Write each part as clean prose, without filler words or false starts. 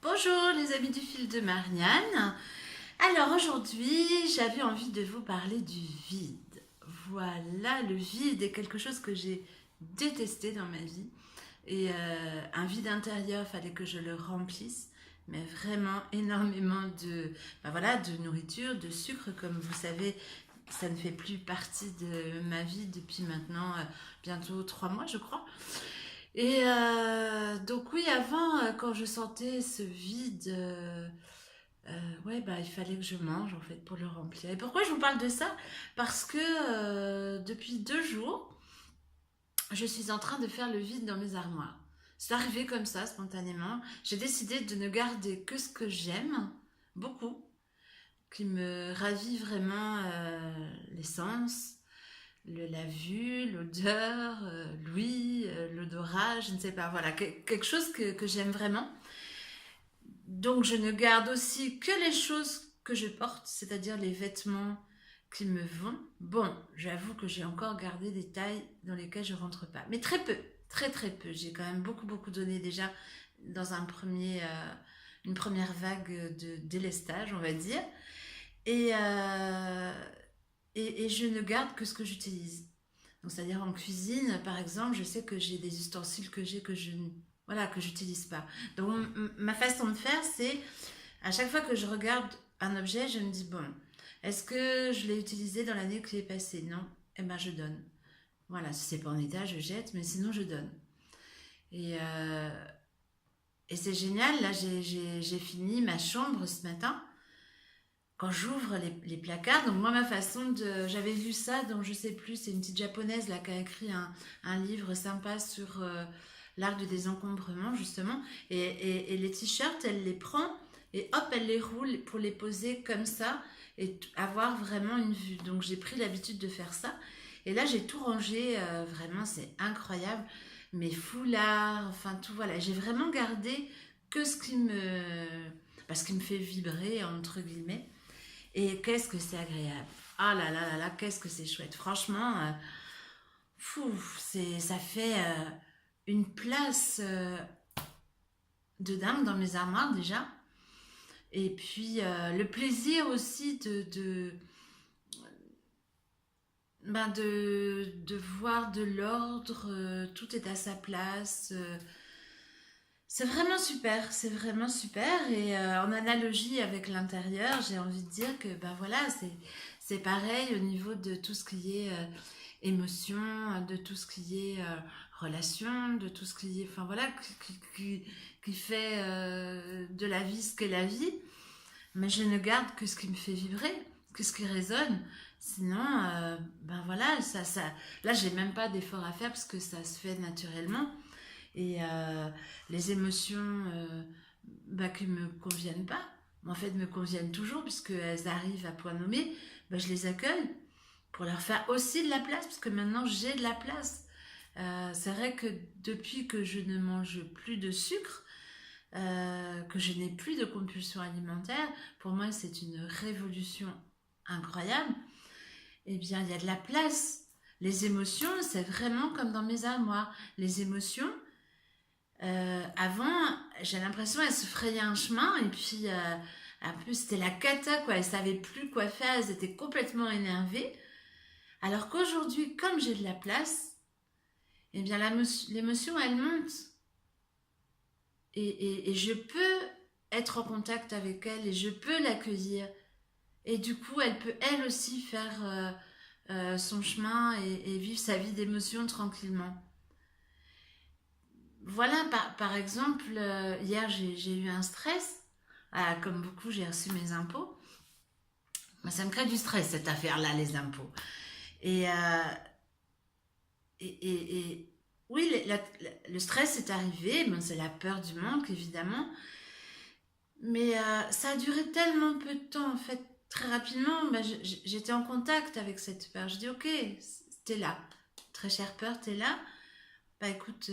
Bonjour les amis du fil de Marianne. Alors aujourd'hui, j'avais envie de vous parler du vide. Voilà, le vide est quelque chose que j'ai détesté dans ma vie. Et un vide intérieur, fallait que je le remplisse. Mais vraiment énormément de nourriture, de sucre, comme vous savez, ça ne fait plus partie de ma vie depuis maintenant bientôt 3 mois, je crois. Et donc oui, avant, quand je sentais ce vide, ouais, bah, il fallait que je mange en fait pour le remplir. Et pourquoi je vous parle de ça? Parce que depuis 2 jours, je suis en train de faire le vide dans mes armoires. C'est arrivé comme ça, spontanément. J'ai décidé de ne garder que ce que j'aime, beaucoup, qui me ravit vraiment l'essence, la vue, l'odeur, l'ouïe, l'odorat, je ne sais pas, voilà, quelque chose que j'aime vraiment. Donc je ne garde aussi que les choses que je porte, c'est-à-dire les vêtements qui me vont. Bon, j'avoue que j'ai encore gardé des tailles dans lesquelles je rentre pas, mais très peu, très très peu. J'ai quand même beaucoup donné déjà dans une première vague de délestage, on va dire. Et, euh, et je ne garde que ce que j'utilise. Donc, c'est-à-dire en cuisine, par exemple, je sais que j'ai des ustensiles que je voilà, que j'utilise pas. Donc ma façon de faire, c'est à chaque fois que je regarde un objet, je me dis bon, est-ce que je l'ai utilisé dans l'année qui est passée? Non, eh ben je donne. Voilà, si c'est pas en état, je jette, mais sinon je donne. Et, euh, et c'est génial, là j'ai fini ma chambre ce matin quand j'ouvre les placards. Donc moi ma façon de... J'avais vu ça dans, je sais plus, c'est une petite japonaise là qui a écrit un livre sympa sur l'art du désencombrement justement. Et les t-shirts, elle les prend et hop, elle les roule pour les poser comme ça et avoir vraiment une vue. Donc j'ai pris l'habitude de faire ça. Et là j'ai tout rangé, vraiment c'est incroyable. Mes foulards, enfin tout, voilà. J'ai vraiment gardé que ce qui me... parce qu'il me fait vibrer entre guillemets. Et qu'est-ce que c'est agréable. Ah là là là là, qu'est-ce que c'est chouette. Franchement, ça fait une place de dingue dans mes armoires déjà. Et puis le plaisir aussi de voir de l'ordre, tout est à sa place. C'est vraiment super, c'est vraiment super. Et en analogie avec l'intérieur, j'ai envie de dire que ben voilà, c'est pareil au niveau de tout ce qui est émotion, de tout ce qui est relation, de tout ce qui est, enfin voilà, qui fait de la vie ce qu'est la vie. Mais je ne garde que ce qui me fait vibrer, que ce qui résonne. Sinon, ben voilà, là j'ai même pas d'effort à faire parce que ça se fait naturellement. Et les émotions bah, qui me conviennent pas, en fait me conviennent toujours puisqu'elles arrivent à point nommé, bah, je les accueille pour leur faire aussi de la place parce que maintenant j'ai de la place. C'est vrai que depuis que je ne mange plus de sucre, que je n'ai plus de compulsion alimentaire, pour moi c'est une révolution incroyable. Eh bien il y a de la place. Les émotions, c'est vraiment comme dans mes armoires. Les émotions, avant, j'ai l'impression qu'elles se frayaient un chemin et puis un peu c'était la cata quoi. Elles savaient plus quoi faire, elles étaient complètement énervées. Alors qu'aujourd'hui, comme j'ai de la place, eh bien l'émotion elle monte et je peux être en contact avec elle et je peux l'accueillir. Et du coup, elle peut elle aussi faire son chemin et vivre sa vie d'émotion tranquillement. Voilà, par exemple, hier j'ai eu un stress. Ah, comme beaucoup, j'ai reçu mes impôts. Moi, ça me crée du stress, cette affaire-là, les impôts. Et, euh, et oui, le stress est arrivé. Bon, c'est la peur du manque, évidemment. Mais ça a duré tellement peu de temps, en fait. Très rapidement, bah, j'étais en contact avec cette peur. Je dis, ok, t'es là. Très chère peur, t'es là. Bah écoute,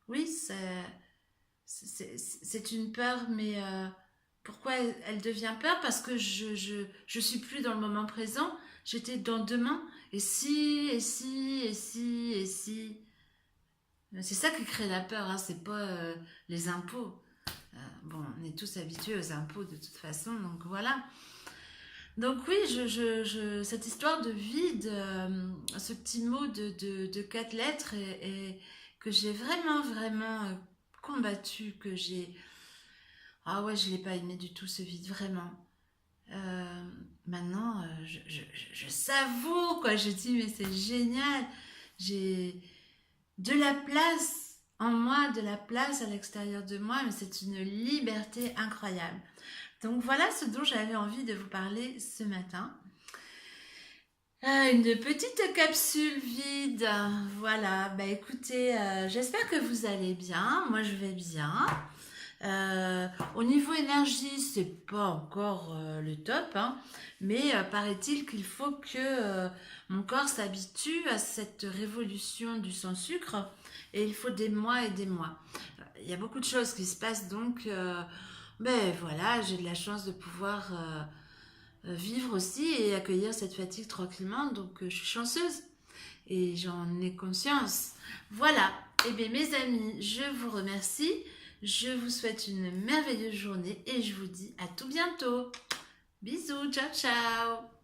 oui, c'est une peur, mais pourquoi elle devient peur? Parce que je suis plus dans le moment présent, j'étais dans demain. Et si, et si, et si, et si. C'est ça qui crée la peur, hein, c'est pas les impôts. Bon, on est tous habitués aux impôts de toute façon, donc voilà. Donc oui, cette histoire de vide, ce petit mot de 4 lettres que j'ai vraiment combattu, que j'ai... Ah ouais, je l'ai pas aimé du tout ce vide, vraiment. Maintenant, je savoure, quoi. Je dis, mais c'est génial. J'ai de la place en moi, de la place à l'extérieur de moi, mais c'est une liberté incroyable. Donc voilà ce dont j'avais envie de vous parler ce matin. Une petite capsule vide. Voilà, bah écoutez, j'espère que vous allez bien. Moi je vais bien. Au niveau énergie, c'est pas encore le top, hein, mais paraît-il qu'il faut que mon corps s'habitue à cette révolution du sans-sucre et il faut des mois et des mois. Il y a beaucoup de choses qui se passent donc, ben voilà, j'ai de la chance de pouvoir vivre aussi et accueillir cette fatigue tranquillement, donc je suis chanceuse et j'en ai conscience. Voilà, et bien mes amis, je vous remercie. Je vous souhaite une merveilleuse journée et je vous dis à tout bientôt. Bisous, ciao ciao.